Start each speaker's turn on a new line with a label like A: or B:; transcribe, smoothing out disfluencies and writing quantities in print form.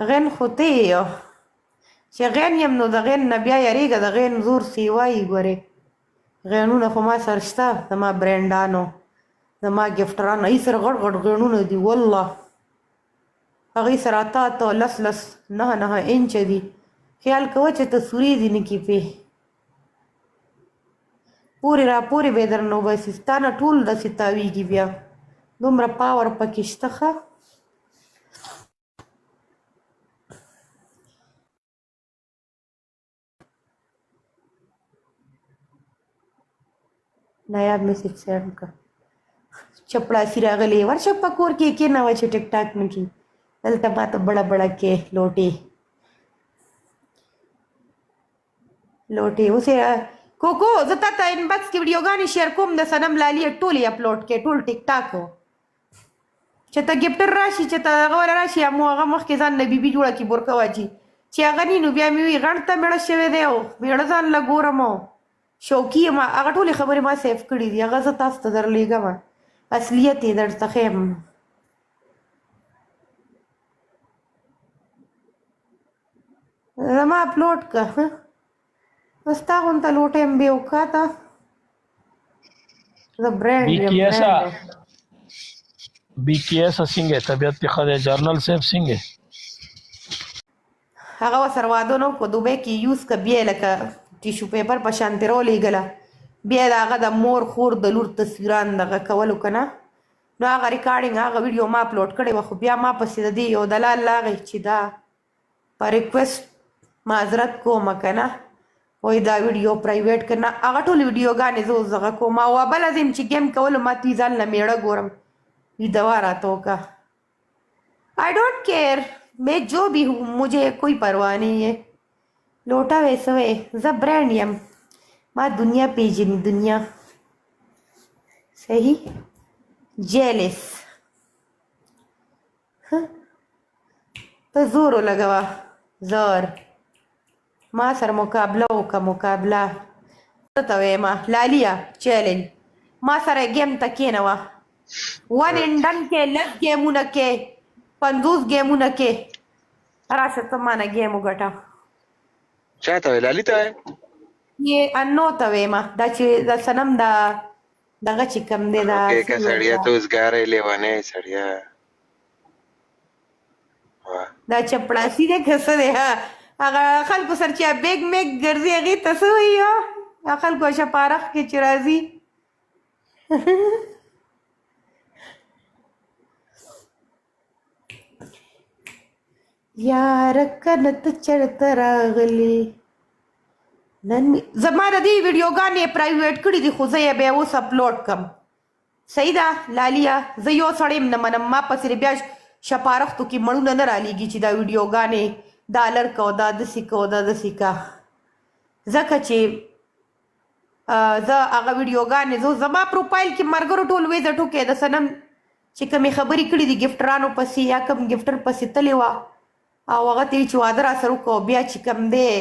A: غین خو ته یې چې غین یم نو د غین نه بیا یریږه د غین زور سیوایي ګورې غینونه خو ما سره شته زما برینډانو زما ګفټرانو هغې سره غټ غټ غینونه دي والله هغې سره اته لس نهه انچه دي خیال کوه چې تصویرې دي نه کې پې پورې را پورې به یې درنه وباسي ستا نه ټول داسې تاویږي بیا دومره پاور پکې شته ښه نایاب میسج سینډ کړه چپړاسي راغلی ورشه په کور کې کېنوه چې ټیک ټاک نه کړي دلته ماته بړه بړه کې لوټې اوس کوکو زه تا ته انبکس کې ویډیوګانې شیر کوم د صنم لالي ټولې اپلوډ کې ټول ټیک ټاک چې ته ګفټر راشي چې ته هغه ولا راشي مو هغه مخکې ځان نه بیبي جوړه کړي بورکه واچي چې هغه نی نو بیا مې وي غڼ ته مېړه شوی دی او مېړه ځان له ګورم شوقي یم هغه ټولې خبرې ما سیف کړي دي هغه زه تاسو ته درلیږم اصلیت یې درته ښیم زما اپلوډ که ستا غونته لوټه یم بې اوقاته زه برانډ یم
B: BKS څنګه طبیعت کې ښه دی جرنل صاحب څنګه
A: هغه ورسره واده نه په دوبۍ کې یوز که بیا یې لکه ټیشو پیپر په شانتې راولېږله بیا د هغه د مور خور د لور تصویران دغه کولو که نه نو هغه ریکارډینګ هغه ویډیو ما اپلوډ کړې وه خو بیا ما پسې د دې یو دلال راغی چې دا په ریکویسټ معذرت کومه که نه وایي دا ویډیو پرایویټ که نه هغه ټولې ویډیوګانې زه اوس دغه کوم او بله ځیم چې گیم کولو ما دوی ځان له میړه ګورم دوا راته وکړه آئی ڈونٹ کیئر میں جو بھی ہوں مجھے کوئی پرواہ نہیں ہے لوٹا ویسے وے زه برانډ یم ما دنیا پیژني دنیا صحیح جیلس ته زور ولګوه زور ما سره مقابله وکړه مقابله ته وایم لالیا چیلنج ما سره ګیم ته کېنوه ون انډن کې لږ ګیمونه کې 50 ګیمونه کې راشه ته مانه ګیم وګټه
C: چا ته وایې لالي ته وایې
A: یې انو ته وایم دا چې د صنم دغه چې کوم دی دا
C: که سړیه ته اوسګاری لیونی سړیه
A: دا چپړاسي دی که څه دی هغه خلکو سره چې بیګ میګ ګرځي هغې ته څه وایي خلکو شپارخ کې چې راځي یار کنه ته چېرته راغلې نن زما د دې ویډیوګانې پرایویټ کړي دي خو زه یې بیا اوس اپلوډ کړم صحیح ده لالیا زه یو سړی م نه منم ما پسې بیا شپارښتو کې مړونه نه رالیږي چې دا ویډیوګانې دا لړکه او دا داسې که او دا داسې که ځکه چې زه هغه ویډیوګانې زه زما پروفایل کې ملګرو ټول ویزټ وکړې د صنم چې کومې خبرې کړي دي ګفټرانو پسې یا کوم ګفټر پسې تلې وه او هغه ته یې چې واده راسره وکړه او بیا چې کوم دی